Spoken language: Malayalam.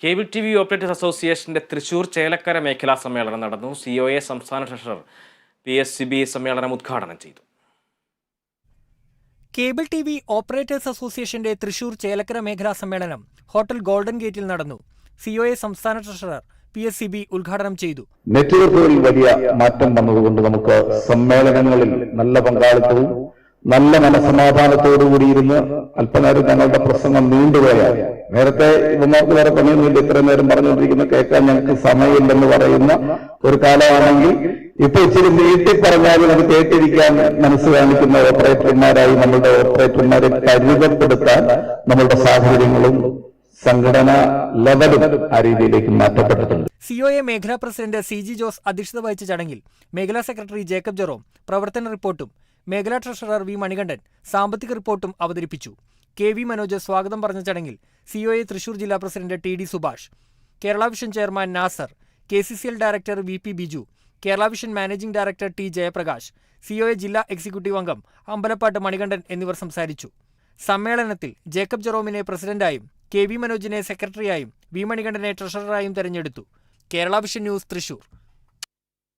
കേബിൾ ടി വി ഓപ്പറേറ്റേഴ്സ് അസോസിയേഷന്റെ തൃശൂർ ചേലക്കര മേഖലാ സമ്മേളനം നടന്നു. COA സംസ്ഥാന ട്രഷറർ PSCB സമ്മേളനം ഉദ്ഘാടനം ചെയ്തു. കേബിൾ ടി വി ഓപ്പറേറ്റേഴ്സ് അസോസിയേഷന്റെ തൃശൂർ ചേലക്കര മേഖലാ സമ്മേളനം ഹോട്ടൽ ഗോൾഡൻ ഗേറ്റിൽ നടന്നു. COA സംസ്ഥാന ട്രഷറർ PSCB ഉദ്ഘാടനം ചെയ്തു. നെറ്റ്വർക്കുകളിൽ വലിയ മാറ്റം വന്നതുകൊണ്ട് നമുക്ക് സമ്മേളനങ്ങളിൽ നല്ല പങ്കാളിത്തവും നല്ല മനസമാധാനത്തോടുകൂടിയിരുന്ന് അല്പനേരം ഞങ്ങളുടെ പ്രസംഗം നീണ്ടുപോയാൽ നേരത്തെ ഇവർക്ക് വേറെ പണിയൊന്നുമില്ല, ഇത്രയും നേരം പറഞ്ഞുകൊണ്ടിരിക്കുന്ന കേൾക്കാൻ ഞങ്ങൾക്ക് സമയമില്ലെന്ന് പറയുന്ന ഒരു കാലമാണെങ്കിൽ ഇപ്പൊ ഇച്ചിരി നീട്ടി പറഞ്ഞാലും അത് കേട്ടിരിക്കാൻ മനസ്സ് കാണിക്കുന്ന ഓപ്പറേറ്റർമാരായി നമ്മളുടെ ഓപ്പറേറ്റർമാരെ പരിമിതപ്പെടുത്താൻ നമ്മളുടെ സാഹചര്യങ്ങളും സംഘടനാ ലെവലും ആ രീതിയിലേക്ക് മാറ്റപ്പെട്ടിട്ടുണ്ട്. COA മേഖലാ പ്രസിഡന്റ് CG ജോസ് അധ്യക്ഷത വഹിച്ച ചടങ്ങിൽ മേഖലാ സെക്രട്ടറി ജേക്കബ് ജെറോം പ്രവർത്തന റിപ്പോർട്ടും മേഖലാ ട്രഷറർ V മണികണ്ഠൻ സാമ്പത്തിക റിപ്പോർട്ടും അവതരിപ്പിച്ചു. KV മനോജ് സ്വാഗതം പറഞ്ഞ ചടങ്ങിൽ COA തൃശൂർ ജില്ലാ president TD Subhash, Kerala vision chairman Nasar, KCCL director VP Biju, Kerala vision managing director T Jayaprakash, COA ജില്ലാ എക്സിക്യൂട്ടീവ് അംഗം അമ്പലപ്പാട്ട് മണികണ്ഠൻ എന്നിവർ സംസാരിച്ചു. സമ്മേളനത്തിൽ ജേക്കബ് ജെറോമിനെ പ്രസിഡന്റായും KV മനോജിനെ സെക്രട്ടറിയായും V മണികണ്ഠനെ ട്രഷററായും തെരഞ്ഞെടുത്തു. Kerala vision news Thrissur.